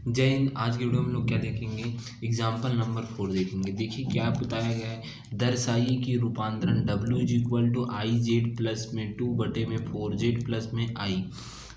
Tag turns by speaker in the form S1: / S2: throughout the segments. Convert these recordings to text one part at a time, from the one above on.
S1: जय हिंद। आज की वीडियो में हम लोग क्या देखेंगे, एग्जाम्पल नंबर 4 देखेंगे। देखिए क्या बताया गया है, दर्शाइए कि रूपांतरण W is equal to i z plus में 2/4 जेड प्लस में आई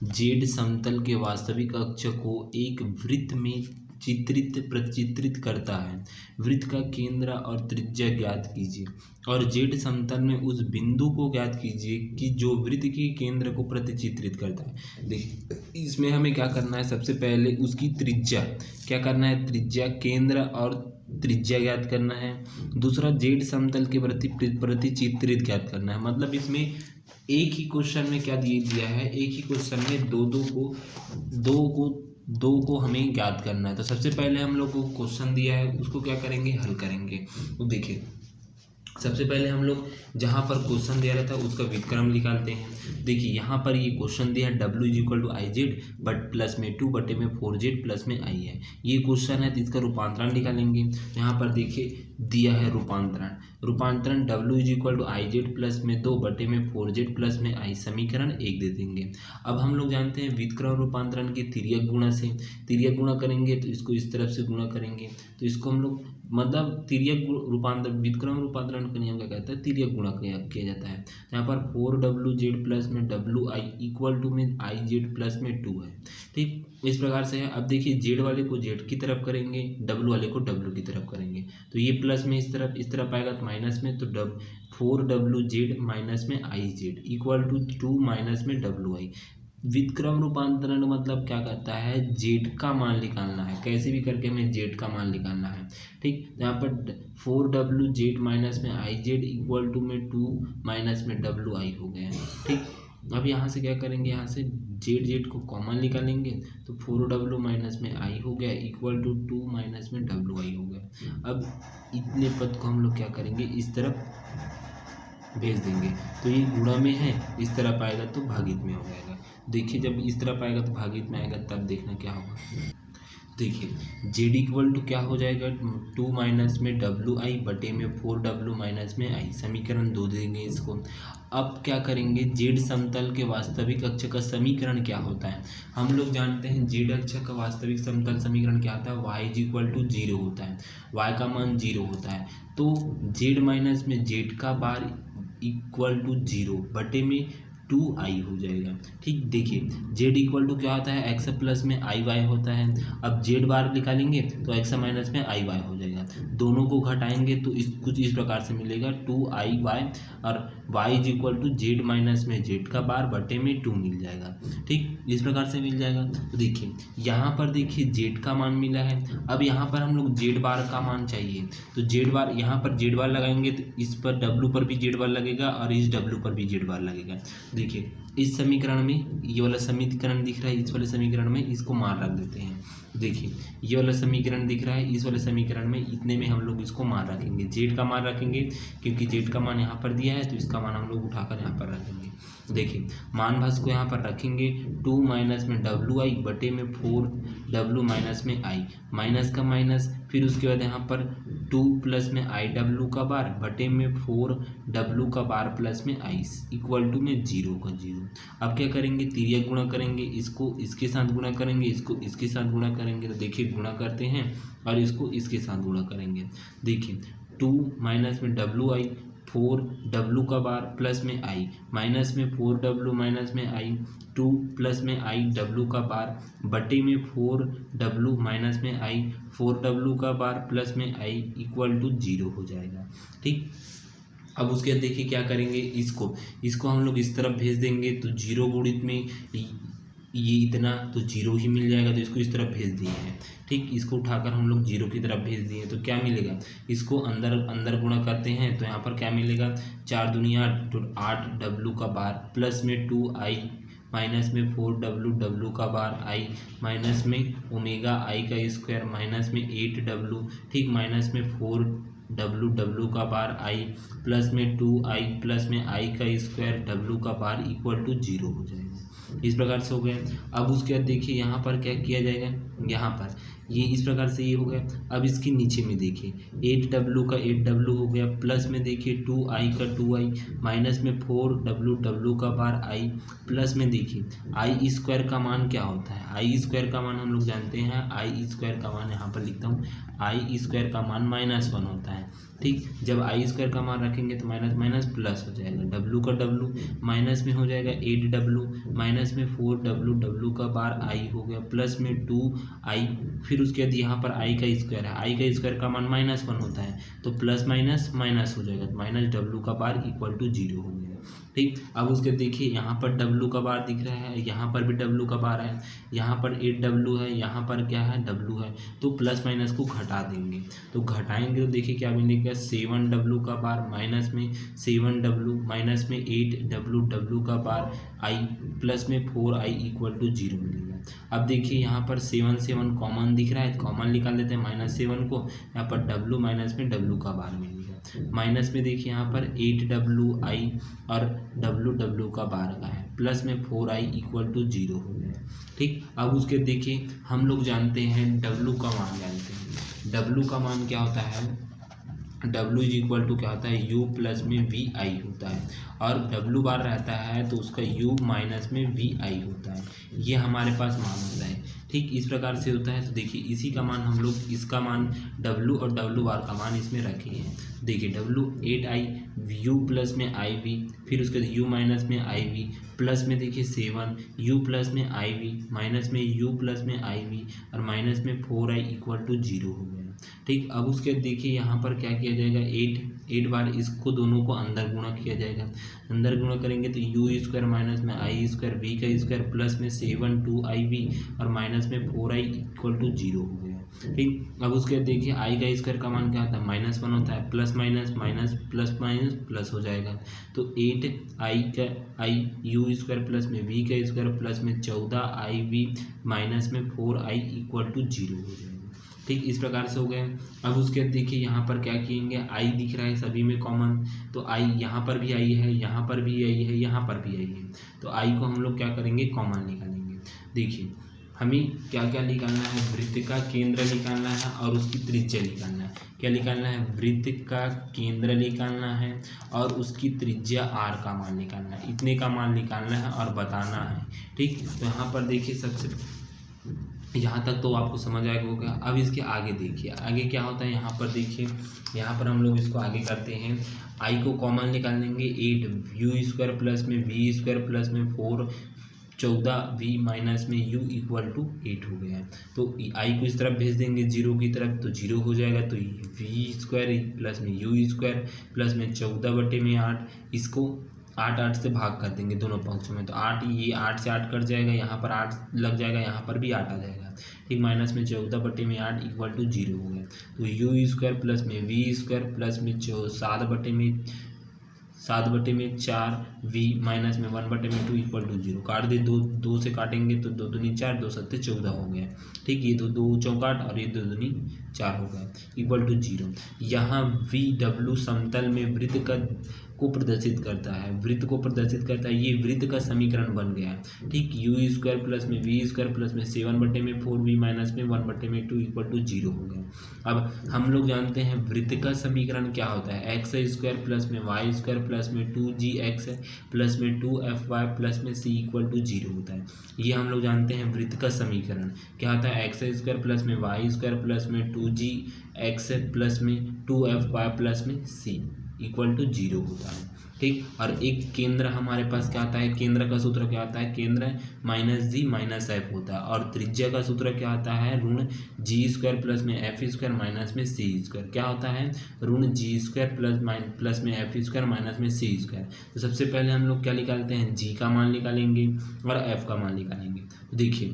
S1: जेड समतल के वास्तविक अक्ष को एक वृत्त में प्रचित्रित करता है। वृत्त का केंद्र और त्रिज्या ज्ञात कीजिए और जेड समतल में उस बिंदु को ज्ञात कीजिए कि जो वृत्त के केंद्र को प्रतिचित्रित करता है। देखिए इसमें हमें क्या करना है, सबसे पहले उसकी त्रिज्या क्या करना है, त्रिज्या केंद्र और त्रिज्या ज्ञात करना है। दूसरा जेड समतल के प्रति प्रतिचित्रित ज्ञात करना है। मतलब इसमें एक ही क्वेश्चन में क्या दिया है, एक ही क्वेश्चन में दो को हमें ज्ञात करना है। तो सबसे पहले हम लोग को क्वेश्चन दिया है, उसको क्या करेंगे, हल करेंगे। तो देखिए सबसे पहले हम लोग जहाँ पर क्वेश्चन दिया रहता है उसका व्युत्क्रम निकालते हैं। देखिए यहाँ पर ये क्वेश्चन दिया है W is equal to i z but plus में 2/4 जेड प्लस में आई है, ये क्वेश्चन है। तो इसका रूपांतरण निकालेंगे। यहाँ पर देखिए दिया है रूपांतरण W is equal to i z plus में 2/4 जेड प्लस में आई, समीकरण 1 दे देंगे। अब हम लोग जानते हैं व्युत्क्रम रूपांतरण के तिर्यक गुणा से, तिर्यक गुणा करेंगे तो इसको इस तरफ से गुणा करेंगे। तो इसको हम लोग मतलब व्युत्क्रम रूपांतरण का नियम क्या कहता है, तिर्यक गुणा किया जाता है। यहाँ पर 4W प्लस में WI इक्वल टू में आई जेड प्लस में 2 है। ठीक इस प्रकार से है। अब देखिए जेड वाले को जेड की तरफ करेंगे, डब्लू वाले को डब्लू की तरफ करेंगे। तो ये प्लस में इस तरफ आएगा तो माइनस में, तो 4WZ माइनस में i z equal to 2 minus में WI। व्युत्क्रम रूपांतरण मतलब क्या करता है, जेड का मान निकालना है, कैसे भी करके हमें जेड का मान निकालना है। ठीक यहाँ पर 4WZ माइनस में आई जेड इक्वल टू में 2 माइनस में WI हो गया। ठीक अब यहाँ से क्या करेंगे, यहाँ से जेड को कॉमन निकालेंगे तो 4W माइनस में आई हो गया इक्वल टू 2 माइनस में WI हो गया। अब इतने पद को हम लोग क्या करेंगे, इस तरफ भेज देंगे। तो ये गुणा में है, इस तरफ आएगा तो भागित में हो जाएगा। देखिए जब इस तरफ आएगा तो भागित में आएगा, तब देखना क्या होगा। देखिए जेड इक्वल टू क्या हो जाएगा, 2 माइनस में WI बटे में 4W माइनस में आई, समीकरण 2 देंगे इसको। अब क्या करेंगे, जेड समतल के वास्तविक अक्ष का समीकरण क्या होता है, हम लोग जानते हैं जेड अक्ष का वास्तविक समतल समीकरण क्या होता है, y इज इक्वल टू 0 होता है, y का मान 0 होता है। तो जेड माइनस में जेड का बार इक्वल टू 0 बटे में 2i हो जाएगा। ठीक देखिए z इक्वल टू क्या होता है, x प्लस में आई वाई होता है। अब z बार निकालेंगे तो x माइनस में आई वाई हो जाएगा, दोनों को घटाएंगे तो कुछ इस प्रकार से मिलेगा 2i y और y is equal to z minus में जेड का बार बटे में 2 मिल जाएगा। ठीक इस प्रकार से मिल जाएगा। तो देखिए यहाँ पर देखिए जेड का मान मिला है। अब यहाँ पर हम लोग जेड बार का मान चाहिए, तो जेड बार यहाँ पर जेड बार लगाएंगे तो इस पर डब्लू पर भी जेड बार लगेगा और इस डब्लू पर भी जेड बार लगेगा। देखिए इस समीकरण में ये वाला समीकरण दिख रहा है, इस वाले समीकरण में इसको मान रख देते हैं। देखिए ये वाला समीकरण दिख रहा है, इस वाले समीकरण में इतने में हम लोग इसको मान रखेंगे, जेड का मान रखेंगे क्योंकि जेड का मान यहाँ पर दिया है, तो इसका मान हम लोग उठाकर यहाँ पर रखेंगे। देखिए मान भाज को यहाँ पर रखेंगे, 2 माइनस में WI बटे में 4W माइनस में आई, माइनस का माइनस, फिर उसके बाद यहाँ पर 2 प्लस में IW का बार बटे में 4W का बार प्लस में आई इक्वल टू में 0 का 0। अब क्या करेंगे, तिर्यक गुणा करेंगे, इसको इसके साथ गुणा करेंगे, इसको इसके साथ गुणा करेंगे। तो देखिए गुणा करते हैं और इसको इसके साथ गुणा करेंगे। देखिए 2 माइनस में WI 4W का बार प्लस में आई, माइनस में 4W माइनस में आई, 2 प्लस में IW का बार बटे में 4W माइनस में आई, 4W का बार प्लस में आई इक्वल टू 0 हो जाएगा। ठीक अब उसके बाद देखिए क्या करेंगे, इसको हम लोग इस तरफ भेज देंगे तो 0 गुणित में ये इतना तो 0 ही मिल जाएगा, तो इसको इस तरफ भेज दिए हैं। ठीक इसको उठाकर हम लोग 0 की तरफ भेज दिए तो क्या मिलेगा, इसको अंदर गुणा करते हैं तो यहाँ पर क्या मिलेगा, 4 दूनी 8W का बार प्लस में 2i माइनस में 4W का बार आई, माइनस में ओमेगा आई का स्क्वायर माइनस में 8W, ठीक माइनस में 4W का बार आई प्लस में 2i प्लस में आई का स्क्वायर W का बार इक्वल टू 0 हो जाएगा। इस प्रकार से हो गया। अब उसके बाद देखिए यहाँ पर क्या किया जाएगा, यहाँ पर ये इस प्रकार से ये हो गया। अब इसके नीचे में देखिए 8W का 8W हो गया, प्लस में देखिए 2I का 2I, माइनस में 4W का बार I, प्लस में देखिए आई स्क्वायर का मान क्या होता है, आई स्क्वायर का मान हम लोग जानते हैं, आई स्क्वायर का मान यहाँ पर लिखता हूँ, आई स्क्वायर का मान -1 होता है। ठीक, जब आई स्क्वायर का मान रखेंगे तो माइनस माइनस प्लस हो जाएगा, डब्लू का डब्लू माइनस में हो जाएगा 8W, माइनस में 4W का बार आई हो गया, प्लस में 2I, फिर उसके बाद यहाँ पर आई का स्क्वायर है, आई का स्क्वायर का मान -1 होता है तो प्लस माइनस माइनस हो जाएगा, माइनस डब्लू का बार इक्वल टू 0 हो गया। ठीक, अब उसके देखिए यहाँ पर W का बार दिख रहा है, यहाँ पर भी W का बार है, यहाँ पर 8W है, यहाँ पर क्या है W है, तो प्लस माइनस को घटा देंगे, तो घटाएंगे तो देखिए क्या मिलेगा 7W का बार, माइनस में 7W, माइनस में 8W का बार I, प्लस में 4I इक्वल टू 0 मिलेगा। अब देखिए यहाँ पर 7 कॉमन दिख रहा है, कॉमन निकाल देते हैं -7 को, यहाँ पर W माइनस में W का बार मिलेगा, माइनस में देखिए यहाँ पर 8WI और W का बार का है, प्लस में 4I इक्वल टू 0 हो गया। ठीक, अब उसके देखिए हम लोग जानते हैं W का मान जानते हैं, W का मान क्या होता है, W इज इक्वल टू क्या होता है, U प्लस में VI होता है, और W बार रहता है तो उसका U माइनस में VI होता है, ये हमारे पास मान होता है। ठीक, इस प्रकार से होता है। तो देखिए इसी का मान हम लोग, इसका मान W और W बार का मान इसमें रखे हैं। देखिए W 8I, U प्लस में IV, फिर उसके बाद U माइनस में IV, प्लस में देखिए 7, U प्लस में IV, माइनस में U प्लस में IV, और माइनस में 4I इक्वल टू 0 हो गया। ठीक, अब उसके देखिए यहाँ पर क्या किया जाएगा, 8 बार इसको दोनों को अंदर गुणा किया जाएगा, अंदर गुणा करेंगे तो U स्क्वायर माइनस में I स्क्वायर V का स्क्वायर, प्लस में 7 2IV, और माइनस में 4I इक्वल टू 0 हो गया। ठीक, अब उसके देखिए I का स्क्वायर का मान क्या होता है, -1 होता है, plus minus minus plus minus plus हो जाएगा, तो 8I का I U स्क्वायर प्लस में V का स्क्वायर, प्लस में 14IV, माइनस में 4I इक्वल टू 0 हो जाएगा। ठीक, इस प्रकार से हो गए। अब उसके बाद देखिए यहाँ पर क्या किएंगे, I दिख रहा है सभी में कॉमन, तो I यहाँ पर भी I है, यहाँ पर भी I है, यहाँ पर भी I है, तो I को हम लोग क्या करेंगे, कॉमन निकालेंगे। देखिए हमें क्या क्या निकालना है, वृत्त का केंद्र निकालना है और उसकी त्रिज्या निकालना है। क्या निकालना है, वृत्त का केंद्र निकालना है और उसकी त्रिज्या r का मान निकालना है, इतने का मान निकालना है और बताना है। ठीक, तो यहाँ पर देखिए सबसे यहाँ तक तो आपको समझ आएगा होगा। अब इसके आगे देखिए, आगे क्या होता है, यहाँ पर देखिए, यहाँ पर हम लोग इसको आगे करते हैं, I को कॉमन निकाल लेंगे, 8U स्क्वायर प्लस में V स्क्वायर प्लस में 4 14V माइनस में U इक्वल टू 8 हो गया है। तो I को इस तरफ भेज देंगे 0 की तरफ, तो 0 हो जाएगा, तो V स्क्वायर प्लस में U स्क्वायर प्लस में 14/8, इसको 8 से भाग कर देंगे दोनों पक्षों में, तो 8, ये 8 से 8 कट जाएगा, यहाँ पर 8 लग जाएगा, यहाँ पर भी 8 आ जाएगा। ठीक, माइनस में 14/8 इक्वल टू 0 हो गया, तो U स्क्वायर प्लस में V स्क्वायर प्लस में 7/4V माइनस में 1/2 इक्वल टू 0, काट दे, 2 से काटेंगे तो 2 दूनी 4, 2 सत्ते 14 हो गया। ठीक, ये 2 चौकाट और ये 2 दूनी 4 हो गया, इक्वल टू 0। यहाँ VW समतल में वृत्त को प्रदर्शित करता है, वृत्त को प्रदर्शित करता है, ये वृत्त का समीकरण बन गया है। ठीक, U स्क्वायर प्लस में V स्क्वायर प्लस में 7/4V माइनस में 1/2 इक्वल टू 0 हो गया। अब हम लोग जानते हैं वृत्त का समीकरण क्या होता है, x स्क्वायर प्लस में y स्क्वायर प्लस में 2gx प्लस में 2fy प्लस में c इक्वल टू 0 होता है। ये हम लोग जानते हैं वृत्त का समीकरण क्या होता है, x स्क्वायर प्लस में y स्क्वायर प्लस में 2gx प्लस में 2fy प्लस में c इक्वल टू 0 होता है। ठीक, और एक केंद्र हमारे पास क्या आता है, केंद्र का सूत्र क्या आता है, केंद्र -g माइनस f होता है, और त्रिज्या का सूत्र क्या आता है, ऋण g स्क्वायर प्लस में f स्क्वायर माइनस में c स्क्वायर, क्या होता है, ऋण g स्क्वायर प्लस में f स्क्वायर माइनस में c स्क्वायर। तो सबसे पहले हम लोग क्या निकालते हैं, g का मान निकालेंगे और f का मान निकालेंगे। तो देखिए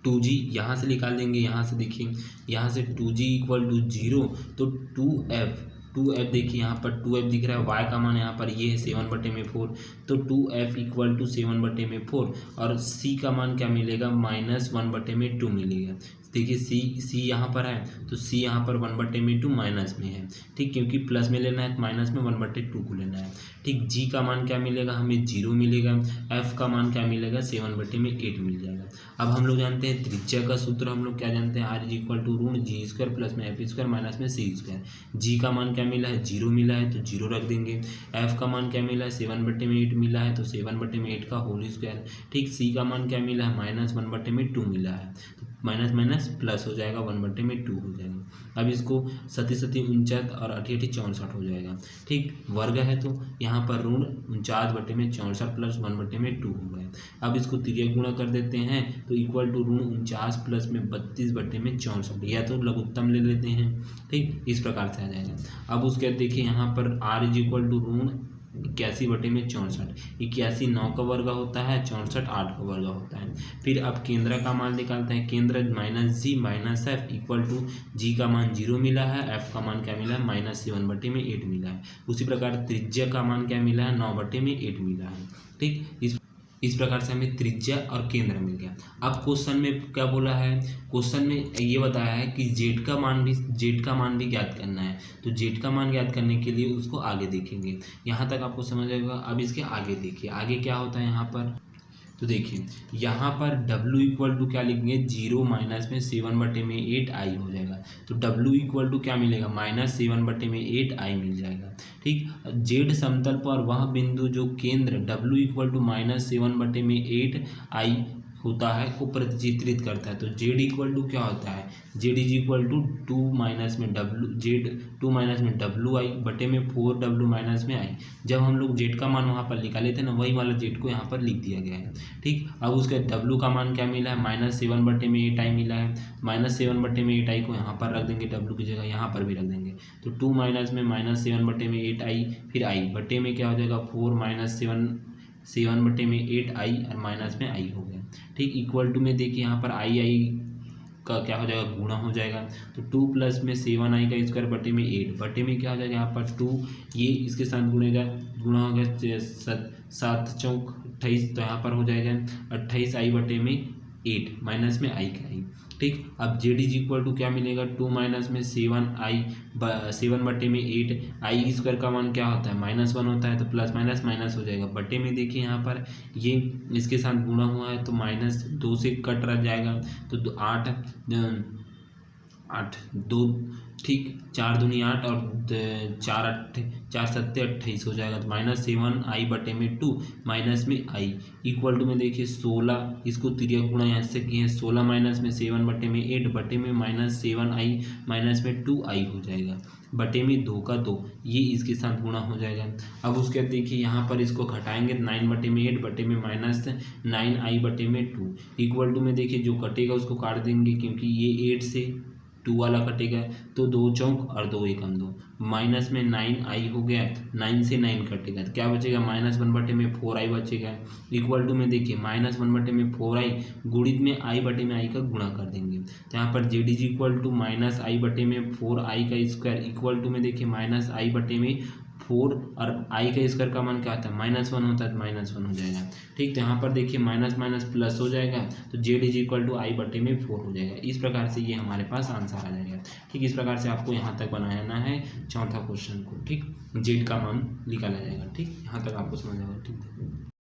S1: 2g यहाँ से निकाल देंगे, यहाँ से देखिए, यहाँ से 2g इक्वल टू 0, तो 2f देखिए, यहाँ पर 2f दिख रहा है, y का मान यहाँ पर ये है 7/4, तो 2f इक्वल टू 7/4, और c का मान क्या मिलेगा, -1/2 मिलेगा। देखिए सी यहाँ पर है तो सी यहाँ पर 1/2 माइनस में है, ठीक, क्योंकि प्लस में लेना है तो माइनस में 1/2 को लेना है, ठीक। जी का मान क्या मिलेगा, हमें 0 मिलेगा। एफ का मान क्या मिलेगा, 7/8 मिल जाएगा। अब हम लोग जानते हैं त्रिज्या का सूत्र, हम लोग क्या जानते हैं, आर इज इक्वल टू ऋण जी स्क्वायर प्लस में एफ स्क्वायर माइनस में सी स्क्वायर। जी का मान क्या मिला है, 0 मिला है तो 0 रख देंगे। एफ का मान क्या मिला है, 7/8 मिला है तो 7/8 का होल स्क्वायर, ठीक। सी का मान क्या मिला है, -1/2 मिला है, तो माइनस माइनस प्लस हो जाएगा, 1/2 हो जाएगा। अब इसको 37 और 88 64 हो जाएगा, ठीक। वर्ग है तो यहाँ पर ऋण 49/64 प्लस 1/2 हो गया। अब इसको तिर्यक गुणा कर देते हैं तो इक्वल टू ऋण 49 प्लस में 32/64, या तो लघुत्तम ले लेते हैं, ठीक, इस प्रकार से आ जाएगा। अब उसके बाद देखिए यहाँ पर आर इज इक्वल टू ऋण 81/64, 81 9 का वर्ग होता है, 64 8 का वर्ग होता है। फिर अब केंद्र का मान निकालते हैं, केंद्र -जी माइनस एफ इक्वल टू जी का मान 0 मिला है, एफ का मान क्या मिला है, -7/8 मिला है। उसी प्रकार त्रिज्या का मान क्या मिला है, 9/8 मिला है, ठीक। इस प्रकार से हमें त्रिज्या और केंद्र मिल गया। अब क्वेश्चन में क्या बोला है, क्वेश्चन में ये बताया है कि जेड का मान भी ज्ञात करना है। तो जेड का मान ज्ञात करने के लिए उसको आगे देखेंगे, यहाँ तक आपको समझ आएगा। अब इसके आगे देखिए, आगे क्या होता है यहाँ पर, तो देखिए यहाँ पर W इक्वल टू क्या लिखेंगे, 0 माइनस में 7/8 आई हो जाएगा। तो W इक्वल टू क्या मिलेगा, -7/8 आई मिल जाएगा, ठीक। जेड समतल पर वह बिंदु जो केंद्र W इक्वल टू -7/8 आई होता है को प्रतिचित्रित करता है। तो जेड इक्वल टू क्या होता है, z is equal to 2 minus में डब्लू, जेड 2 माइनस में डब्लू आई बटे में 4W माइनस में आई। जब हम लोग जेड का मान वहाँ पर निकाले थे ना, वही वाला जेड को यहाँ पर लिख दिया गया है, ठीक। अब उसके डब्लू का मान क्या मिला है, -7/8 आई मिला है, -7/8 आई को यहाँ पर रख देंगे, डब्लू की जगह यहाँ पर भी रख देंगे। तो 2 माइनस में -7/8 आई, फिर आई बटे में क्या हो जाएगा, 4 - 7/8 आई और माइनस में आई हो गया, ठीक। इक्वल टू में देखिए यहाँ पर आई का क्या हो जाएगा, गुणा हो जाएगा। तो 2 प्लस में 7 आई का स्क्वायर बटे में 8 बटे में क्या हो जाएगा, यहाँ पर 2 ये इसके साथ गुणा हो गया, 7 चौक 28, तो यहाँ पर हो जाएगा 28 आई बटे में 8 माइनस में आई का आई, ठीक। अब जेड इज इक्वल टू क्या मिलेगा, 2 माइनस में 7 बटे में 8 आई स्क्वायर का मान क्या होता है, -1 होता है, तो प्लस माइनस माइनस हो जाएगा। बटे में देखिए यहाँ पर ये इसके साथ गुणा हुआ है तो -2 से कट रह जाएगा, तो 8 2, ठीक, 4 दूनी 8 और 4 7 28 हो जाएगा। तो -7 आई बटे में 2 माइनस में आई इक्वल टू में देखिए 16, इसको तिर्यक गुणा यहाँ से किए, 16 माइनस में 7 बटे में 8 बटे में -7 आई माइनस में 2 आई हो जाएगा, बटे में 2 का 2, ये इसके साथ गुणा हो जाएगा। अब उसके बाद देखिए यहाँ पर इसको घटाएंगे, 9 बटे में 8 बटे में -9 आई बटे में 2 इक्वल टू में देखिए जो कटेगा उसको काट देंगे, क्योंकि ये 8 से 2 वाला कटेगा, तो 2 चौक और 2 एकम 2, माइनस में 9 आई हो गया, 9 से 9 कटेगा तो क्या बचेगा, -1 बटे में 4 आई बचेगा। इक्वल टू में देखिए -1 बटे में 4 आई गुणित में आई बटे में आई का गुणा कर देंगे, तो यहाँ पर जेड इज इक्वल टू -आई बटे में 4 आई का स्क्वायर इक्वल टू में देखिए -आई बटे में 4 और आई का स्क्वायर का मान क्या आता है, -1 होता है, तो -1 हो जाएगा, ठीक। तो यहाँ पर देखिए माइनस माइनस प्लस हो जाएगा, तो जेड इज इक्वल टू आई बटे में 4 हो जाएगा। इस प्रकार से ये हमारे पास आंसर आ जाएगा, ठीक। इस प्रकार से आपको यहाँ तक बनाना है चौथा क्वेश्चन को, ठीक। जेड का मान निकाला जाएगा, ठीक। यहाँ तक आपको समझ आएगा, ठीक।